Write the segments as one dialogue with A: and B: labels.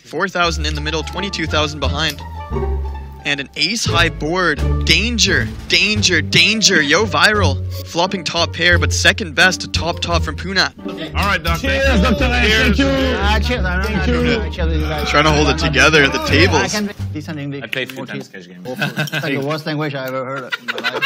A: 4,000 in the middle, 22,000 behind. And an ace-high board. Danger, danger, danger. Yo, viral. Flopping top pair, but second best to top from Punnat.
B: All right, Doctor.
C: Cheers, Dr. Thank you.
A: Trying to hold it together at the tables.
D: I played 3 times cash game.
C: It's like the worst language I ever heard in my life.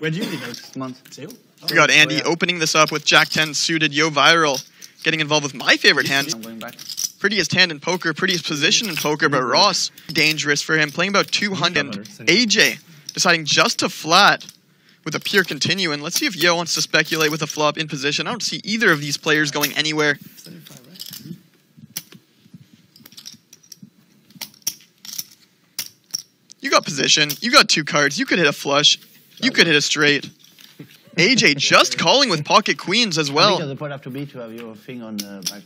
E: Where'd you leave?
C: 6 months.
A: We got Andy opening this up with Jack 10 suited. Yo, viral. Getting involved with my favorite hand.
C: I'm going back.
A: Prettiest hand in poker, prettiest position in poker, but Ross, dangerous for him, playing about 200. AJ, deciding just to flat with a pure continue, and let's see if Yo wants to speculate with a flop in position. I don't see either of these players going anywhere. You got position, you got 2 cards, you could hit a flush, you could hit a straight. AJ just calling with pocket queens as well.
C: How big does the pot have to be to have your thing on back,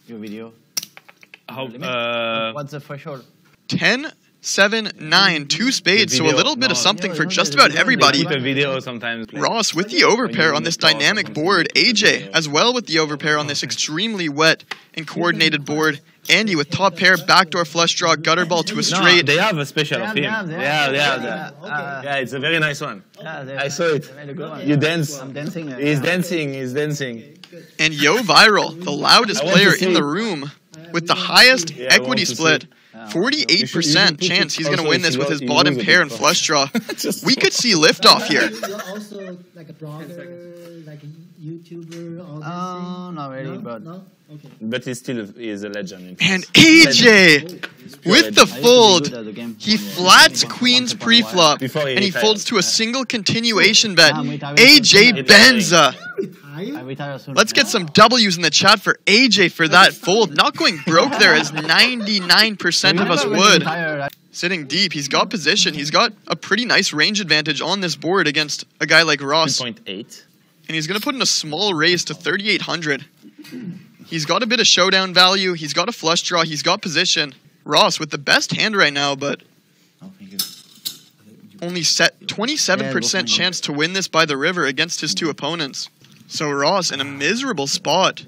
C: your video? What's the threshold?
A: 10, 7, 9, 2 spades, so a little bit of something for just about everybody.
D: Video sometimes.
A: Ross with the overpair on this dynamic board. AJ as well with the overpair on this extremely wet and coordinated board. Andy with top pair, backdoor flush draw, gutter ball to a straight.
D: They have a special of him. Yeah, it's a very nice one. I saw it. You dance.
C: I'm dancing.
D: He's dancing.
A: And Yo Viral, the loudest player in the room, with the highest equity split. 48% chance he's going to win this with his bottom pair and flush draw. We could see liftoff here.
F: Also like a blogger, like a YouTuber, all this
C: Oh, not really, but...
F: No? Okay.
D: But he still is a legend.
A: And AJ with the fold. He flats queens pre-flop, and he folds to a single continuation bet. AJ Benza. Let's get some W's in the chat for AJ for that fold. Not going broke there as 99% of us would. Sitting deep, he's got position. He's got a pretty nice range advantage on this board against a guy like Ross.
D: 2.8.
A: And he's going to put in a small raise to 3,800. He's got a bit of showdown value. He's got a flush draw. He's got position. Ross with the best hand right now, but only set 27% chance to win this by the river against his 2 opponents. So Ross in a miserable spot.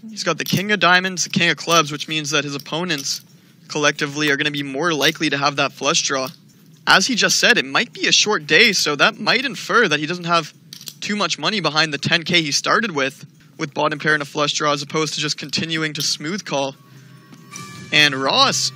A: He's got the king of diamonds, the king of clubs, which means that his opponents collectively are going to be more likely to have that flush draw. As he just said, it might be a short day, so that might infer that he doesn't have too much money behind the 10K he started with bottom pair and a flush draw, as opposed to just continuing to smooth call. And Ross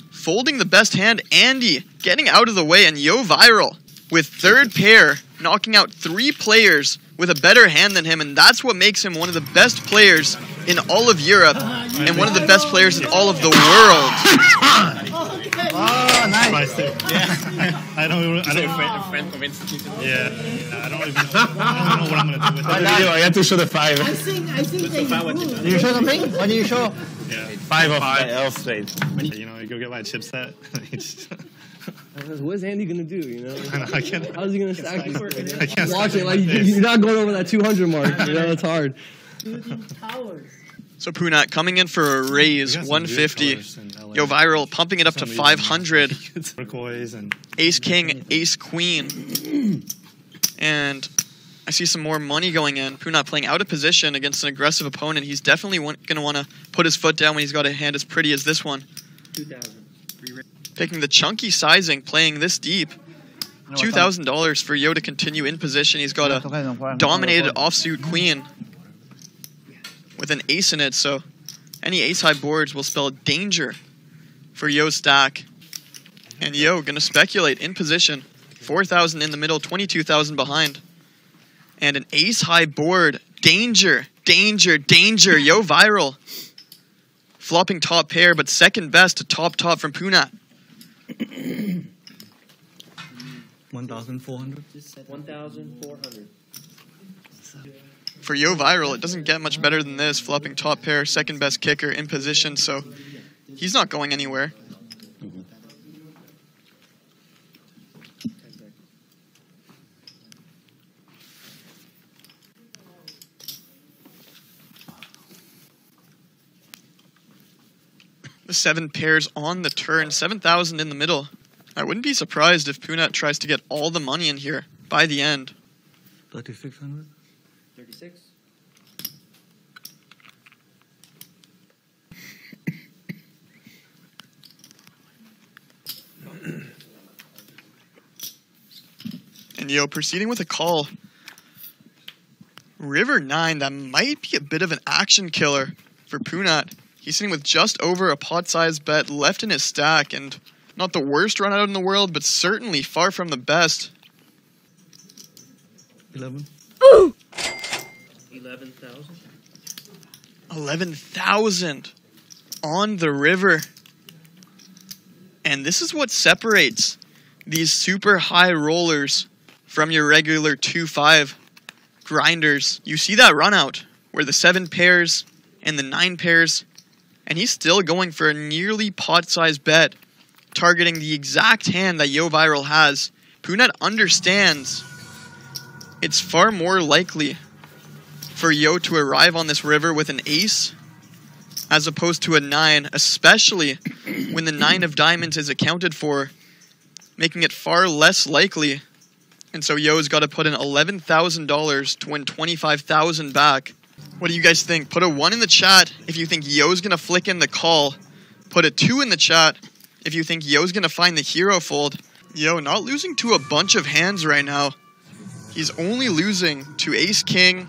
A: folding the best hand. Andy getting out of the way, and Yo Viral with third pair, knocking out 3 players with a better hand than him, and that's what makes him one of the best players in all of Europe and one of the best players in all of the world.
C: Oh, nice.
E: I don't know what I'm going to do with that.
D: I have to show the 5.
F: I think they
C: Do you show something? What do you show?
E: Yeah.
D: 5 of elf straight.
E: You know, you go get my chipset.
G: What's Andy gonna do? You know,
E: I can't.
G: how's he gonna stack these?
E: I can't
G: Watch it, like you're not going over that 200 mark. You know, it's hard.
A: So Punnat coming in for a raise, 150. Yo Viral pumping it up to 500. Ace King, Ace Queen. And I see some more money going in. Punnat playing out of position against an aggressive opponent. He's definitely going to want to put his foot down when he's got a hand as pretty as this one.
F: 2,000.
A: Picking the chunky sizing, playing this deep. $2,000 for Yo to continue in position. He's got a dominated offsuit queen with an ace in it, so any ace-high boards will spell danger for Yo's stack. And Yo gonna speculate in position. 4,000 in the middle, 22,000 behind. And an ace-high board. Danger, danger, danger. Yo Viral. Flopping top pair, but second best to top from Punnat.
E: 1,400.
G: 1,400.
A: For Yo Viral, it doesn't get much better than this. Flopping top pair, second best kicker in position, so he's not going anywhere. The 7 pairs on the turn, 7,000 in the middle. I wouldn't be surprised if Punnat tries to get all the money in here by the end.
E: 3,600.
G: 36.
A: Yo, proceeding with a call. River 9, that might be a bit of an action killer for Punnat. He's sitting with just over a pot-sized bet left in his stack, and not the worst run out in the world, but certainly far from the best.
E: 11.
G: 11,000.
A: 11,000 on the river. And this is what separates these super high rollers from your regular 2-5 grinders. You see that run out where the 7 pairs and the 9 pairs, and he's still going for a nearly pot-sized bet, targeting the exact hand that Yo Viral has. Punnat understands it's far more likely for Yo to arrive on this river with an ace as opposed to a 9, especially when the 9 of diamonds is accounted for, making it far less likely. And so Yo's got to put in $11,000 to win $25,000 back. What do you guys think? Put a 1 in the chat if you think Yo's going to flick in the call. Put a 2 in the chat if you think Yo's going to find the hero fold. Yo, not losing to a bunch of hands right now. He's only losing to ace-king.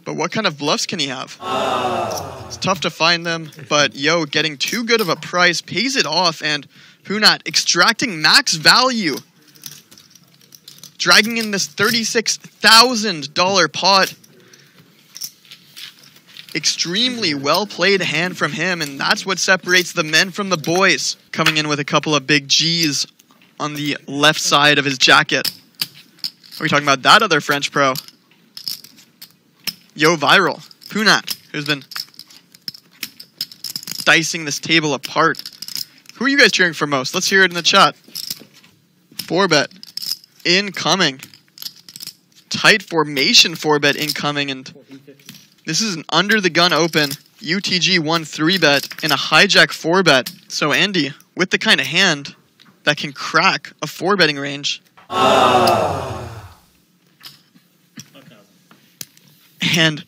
A: But what kind of bluffs can he have? It's tough to find them. But Yo, getting too good of a price pays it off. And Punnat extracting max value. Dragging in this $36,000 pot. Extremely well played hand from him, and that's what separates the men from the boys. Coming in with a couple of big G's on the left side of his jacket. Are we talking about that other French pro? Yo Viral, Punnat, who's been dicing this table apart. Who are you guys cheering for most? Let's hear it in the chat. 4-bet incoming. Tight formation 4-bet incoming, and this is an under the gun open UTG 1 3-bet and a hijack 4-bet. So Andy, with the kind of hand that can crack a 4-betting range. And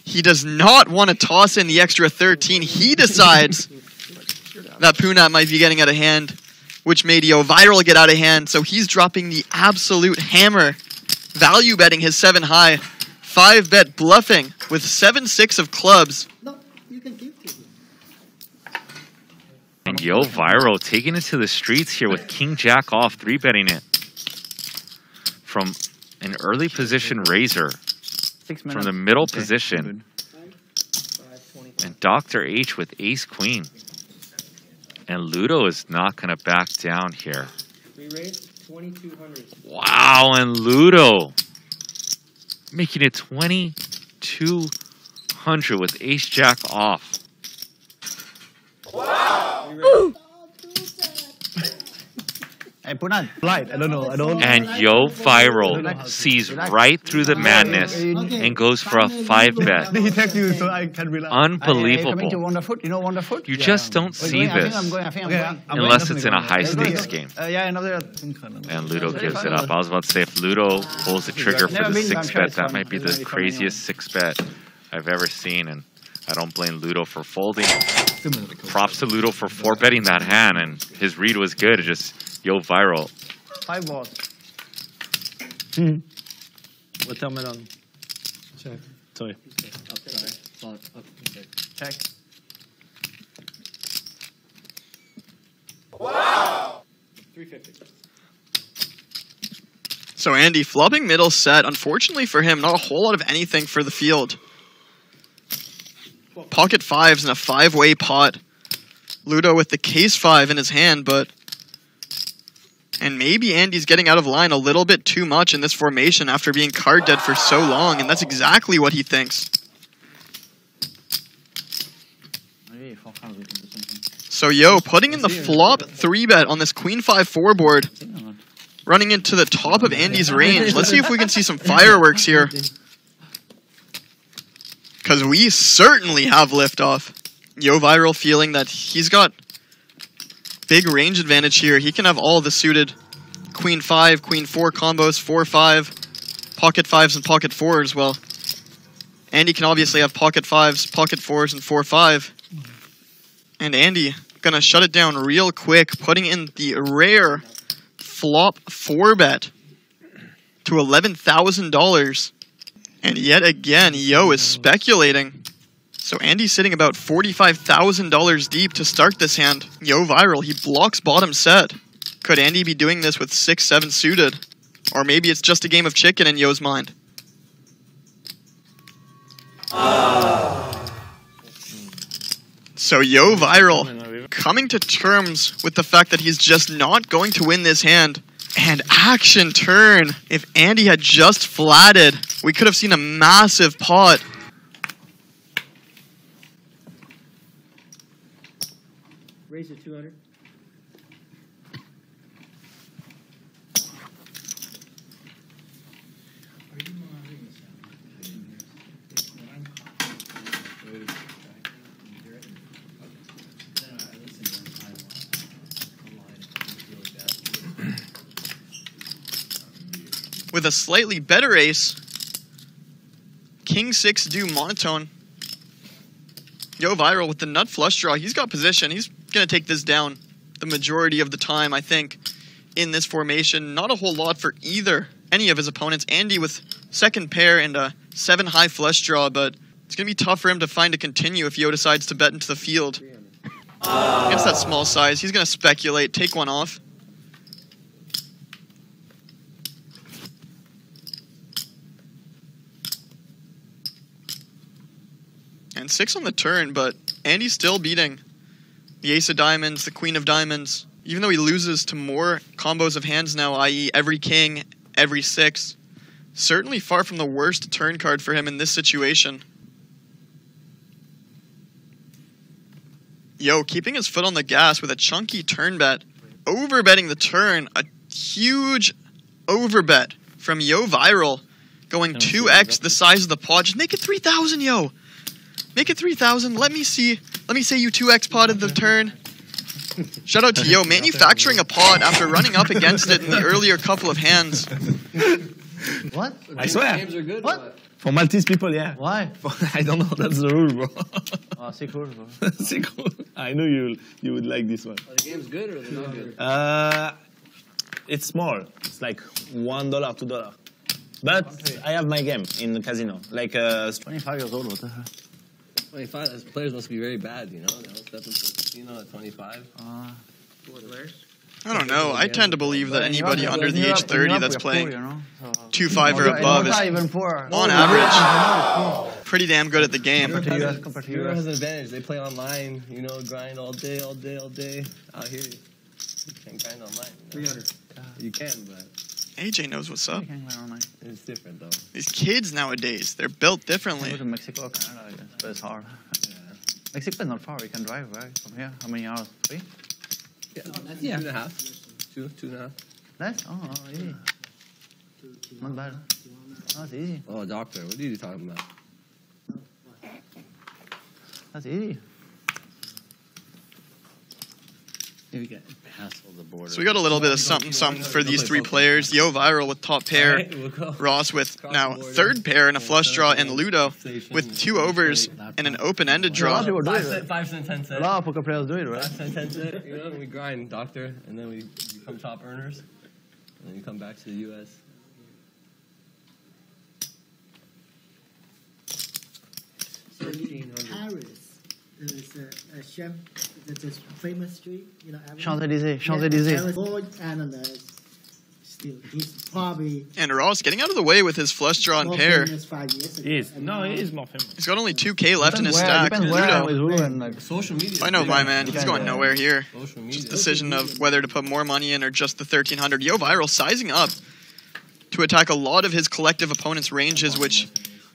A: he does not want to toss in the extra 13. He decides that Punnat might be getting out of hand, which made Yo Viral get out of hand. So he's dropping the absolute hammer, value betting his 7 high, 5-bet bluffing with 7-6 of clubs.
F: No, you can keep it.
B: And Yo Viral taking it to the streets here with King Jack off, 3-betting it from an early position raiser. From the middle position. And Dr. H with Ace Queen. And Ludo is not going to back down here. Wow, and Ludo making it 2,200 with Ace Jack off.
C: Wow! Hey, Punnat, light. I don't know.
B: And Yo Viral sees right through the madness and goes for a 5-bet.
C: He texted you, so I can relax.
B: Unbelievable.
C: You know Wonderfoot?
B: You just don't see this unless it's in a high stakes game. And Ludo gives it up. I was about to say, if Ludo pulls the trigger for the 6-bet, that might be the craziest 6-bet I've ever seen. And I don't blame Ludo for folding. Props to Ludo for 4-betting that hand, and his read was good. It just Yo Viral.
C: 5 balls.
G: Watermelon.
E: Check. Sorry.
C: Check.
A: Wow! 350. So Andy, flopping middle set. Unfortunately for him, not a whole lot of anything for the field. Pocket 5s in a 5-way pot. Ludo with the case 5 in his hand, but... And maybe Andy's getting out of line a little bit too much in this formation after being card dead for so long, and that's exactly what he thinks. So Yo, putting in the flop 3-bet on this Queen 5-4 board, running into the top of Andy's range. Let's see if we can see some fireworks here. Because we certainly have liftoff. Yo Viral feeling that he's got big range advantage here. He can have all the suited Queen 5, Queen 4 combos, 4-5, pocket 5s, and pocket 4s as well. And he can obviously have pocket 5s, pocket 4s, and 4-5. And Andy gonna shut it down real quick, putting in the rare flop 4-bet. to $11,000. And yet again, Yo is speculating. So Andy's sitting about $45,000 deep to start this hand. Yo viral, he blocks bottom set. Could Andy be doing this with 6-7 suited? Or maybe it's just a game of chicken in Yo's mind. So Yo viral, coming to terms with the fact that he's just not going to win this hand. And action turn. If Andy had just flatted, we could have seen a massive pot.
F: Raise it 200.
A: With a slightly better ace, King 6 do monotone. Yo viral with the nut flush draw. He's got position. He's going to take this down the majority of the time, I think, in this formation. Not a whole lot for any of his opponents. Andy with second pair and a 7 high flush draw, but it's going to be tough for him to find a continue if Yo decides to bet into the field. Against that small size, he's going to speculate, take one off. And 6 on the turn, but Andy's still beating the ace of diamonds, the queen of diamonds. Even though he loses to more combos of hands now, i.e. every king, every 6. Certainly far from the worst turn card for him in this situation. Yo, keeping his foot on the gas with a chunky turn bet. Overbetting the turn. A huge overbet from Yo viral. Going 2x the size of the pot. Just make it 3,000, Yo. Make it 3,000. Let me say you 2x potted the turn. Shout out to Yo, manufacturing a pot after running up against it in the earlier couple of hands.
C: What?
D: I swear.
F: Games are good.
C: What?
D: For Maltese people, yeah.
C: Why?
D: I don't know. That's the rule, bro.
C: Oh, c'est cool, bro.
D: C'est cool. I knew you would like this one.
F: Are the games good or they're not good?
D: It's small. It's like $1, $2. But okay. I have my game in the casino. Like
C: 25 years old, what the hell?
E: 25, those players must be very bad, you know? They'll step into the casino at 25.
A: I don't know. I tend to believe that anybody under the age 30 that's playing 2-5 or above is, on average, pretty damn good at the game.
E: Joueur has an advantage. They play online, you know, grind all day. Out here, you can't grind online. 300. You can, but...
A: AJ knows what's up.
E: It's different, though.
A: These kids nowadays, they're built differently.
C: Go to Mexico or Canada, I guess, but it's hard. Yeah. Mexico is not far. We can drive, right? From here, how many hours? 3?
E: Yeah. 2.5. 2.5.
C: Less? Oh, easy. Not bad. Oh, that's easy.
E: Oh, doctor, what are you talking about?
C: That's easy.
E: Maybe get past all the border.
A: So we got a little bit of something for these 3 players. Yo viral with top pair,
E: right, we'll
A: Ross with now third pair and a flush draw, and Ludo with 2 overs and an open-ended draw.
E: 5 cent, 10 cent.
C: A lot of poker players do it, right?
E: 5 cent, 10 cent. You know, we grind, doctor, and then we become top earners, and then you come back to the U.S.
F: So in Paris, there's a chef, there's this famous street, you know.
C: Champs-Élysées, Champs-Élysées.
F: Board analyst, still, he's probably...
A: And Ross getting out of the way with his flush draw and pair.
D: He is more famous.
A: He's got only 2K left in his stack.
C: Ludo.
E: Social media.
A: I know my man, he's going nowhere here. Just a decision of whether to put more money in or just the 1,300. Yo viral sizing up to attack a lot of his collective opponent's ranges, which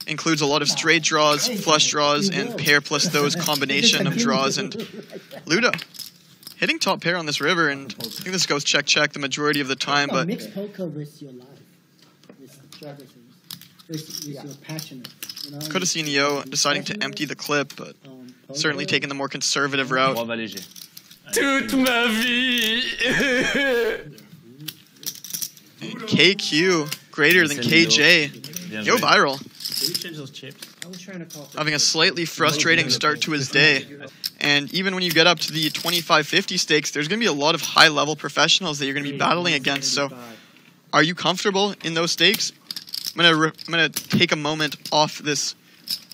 A: includes a lot of straight draws, flush draws, and pair plus those combination of draws. And Ludo hitting top pair on this river, and I think this goes check the majority of the time. But
F: mix poker with your life, with strategies, with your passion. You know?
A: Could have seen Yo deciding to empty the clip, but certainly taking the more conservative route.
B: Toute ma vie.
A: And KQ greater than KJ. Yo viral. Having a slightly frustrating start to his day. And even when you get up to the 25-50 stakes, there's going to be a lot of high-level professionals that you're going to be battling against. So Are you comfortable in those stakes? I'm gonna take a moment off this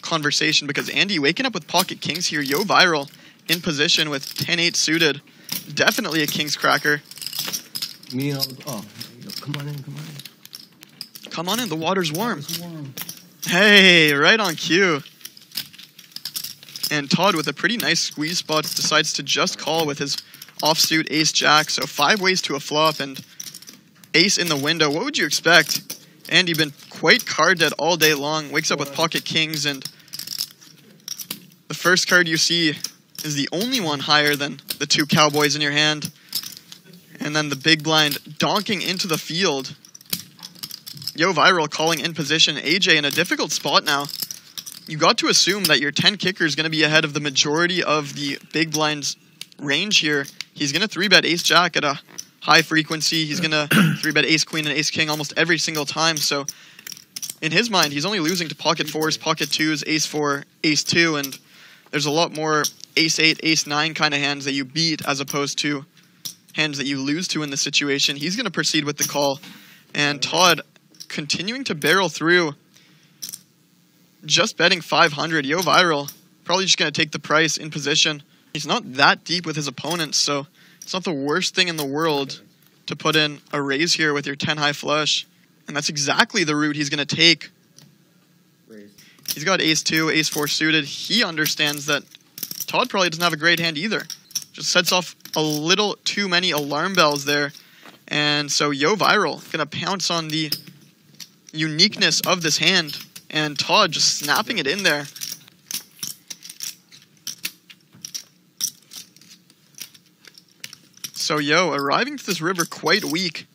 A: conversation because Andy waking up with pocket kings here. Yo Viral in position with 10-8 suited. Definitely a king's cracker.
E: Me and all the... Oh, come on in, come on in.
A: Come on in, the water's warm. Hey, right on cue. And Todd with a pretty nice squeeze spot decides to just call with his offsuit ace-jack. So 5 ways to a flop and ace in the window. What would you expect? Andy been quite card dead all day long. Wakes up with pocket kings and the first card you see is the only one higher than the 2 cowboys in your hand. And then the big blind donking into the field. Yo Viral calling in position. AJ in a difficult spot now. You got to assume that your 10 kicker is going to be ahead of the majority of the big blind's range here. He's going to 3-bet ace-jack at a high frequency. He's going to 3-bet ace-queen and ace-king almost every single time. So in his mind, he's only losing to pocket 4s, pocket 2s, ace-4, ace-2, and there's a lot more ace-8, ace-9 kind of hands that you beat as opposed to hands that you lose to in this situation. He's going to proceed with the call. And Todd continuing to barrel through, just betting 500. Yo Viral probably just going to take the price in position. He's not that deep with his opponents, so it's not the worst thing in the world to put in a raise here with your 10 high flush. And that's exactly the route he's going to take. He's got ace-2, ace-4 suited. He understands that Todd probably doesn't have a great hand either. Just sets off a little too many alarm bells there. And so Yo Viral going to pounce on the uniqueness of this hand. And Todd just snapping it in there. So Yo arriving to this river quite weak.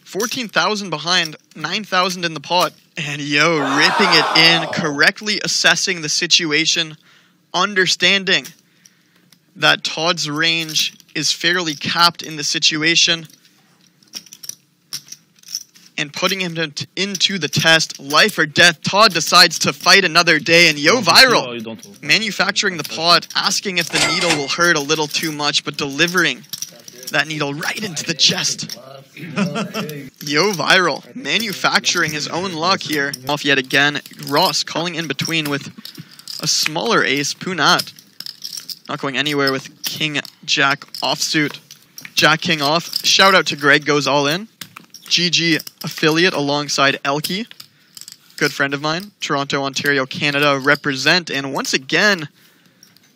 A: 14,000 behind, 9,000 in the pot. And Yo ripping it in, correctly assessing the situation, understanding that Todd's range is fairly capped in the situation, and putting him into the test, life or death. Todd decides to fight another day, and Yo Viral manufacturing the pot, asking if the needle will hurt a little too much, but delivering that needle right into the chest. Yo Viral manufacturing his own luck here. Off yet again. Ross calling in between with a smaller ace. Punnat not going anywhere with King Jack offsuit. Jack King off. Shout out to Greg goes all in. GG affiliate alongside Elkie. Good friend of mine. Toronto, Ontario, Canada represent. And once again,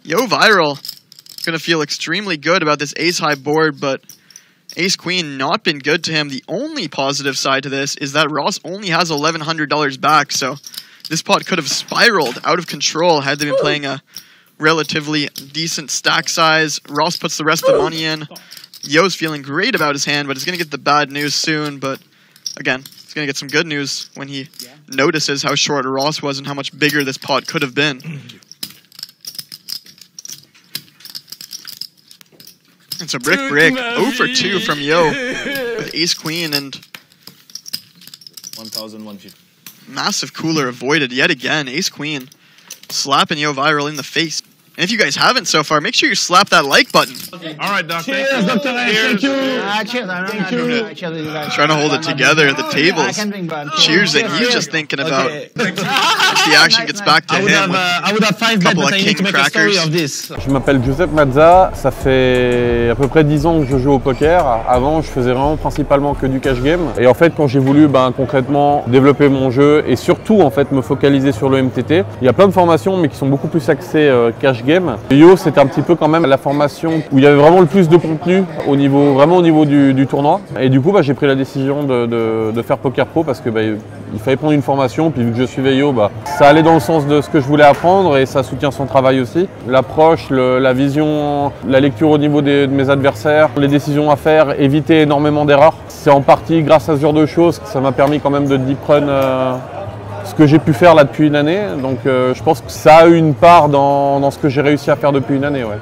A: Yo Viral going to feel extremely good about this ace-high board, but ace-queen not been good to him. The only positive side to this is that Ross only has $1,100 back, so this pot could have spiraled out of control had they been playing a relatively decent stack size. Ross puts the rest of the money in. Yo's feeling great about his hand, but he's going to get the bad news soon. But again, he's going to get some good news when he notices how short Ross was and how much bigger this pot could have been. And so Brick 0 for 2 from Yo with ace queen and
D: 1,150.
A: Massive cooler avoided yet again. Ace queen slapping Yo Viral in the face. And if you guys haven't so far, make sure you slap that like button.
B: All right, Doc.
C: Cheers, Dr. Thank you.
A: Cheers. Trying to hold it together at the tables. Cheersing. He's just thinking about if the action gets back to him.
D: I would have 5 bets, but I need to make a story of this.
H: Je m'appelle Giuseppe Mazza. Ça fait à peu près 10 ans que je joue au poker. Avant, je faisais vraiment principalement que du cash game. Et en fait, quand j'ai voulu concrètement développer mon jeu et surtout en fait me focaliser sur le MTT, il y a plein de formations mais qui sont beaucoup plus axées cash game. Yo, c'était un petit peu quand même la formation où il y avait vraiment le plus de contenu au niveau du tournoi. Et du coup, j'ai pris la décision de faire Poker Pro parce que il fallait prendre une formation. Puis vu que je suivais Yo, ça allait dans le sens de ce que je voulais apprendre et ça soutient son travail aussi. L'approche, la vision, la lecture au niveau de mes adversaires, les décisions à faire, éviter énormément d'erreurs. C'est en partie grâce à ce genre de choses que ça m'a permis quand même de deep run ce que j'ai pu faire là depuis une année. Donc je pense que ça a eu une part dans ce que j'ai réussi à faire depuis une année. Ouais.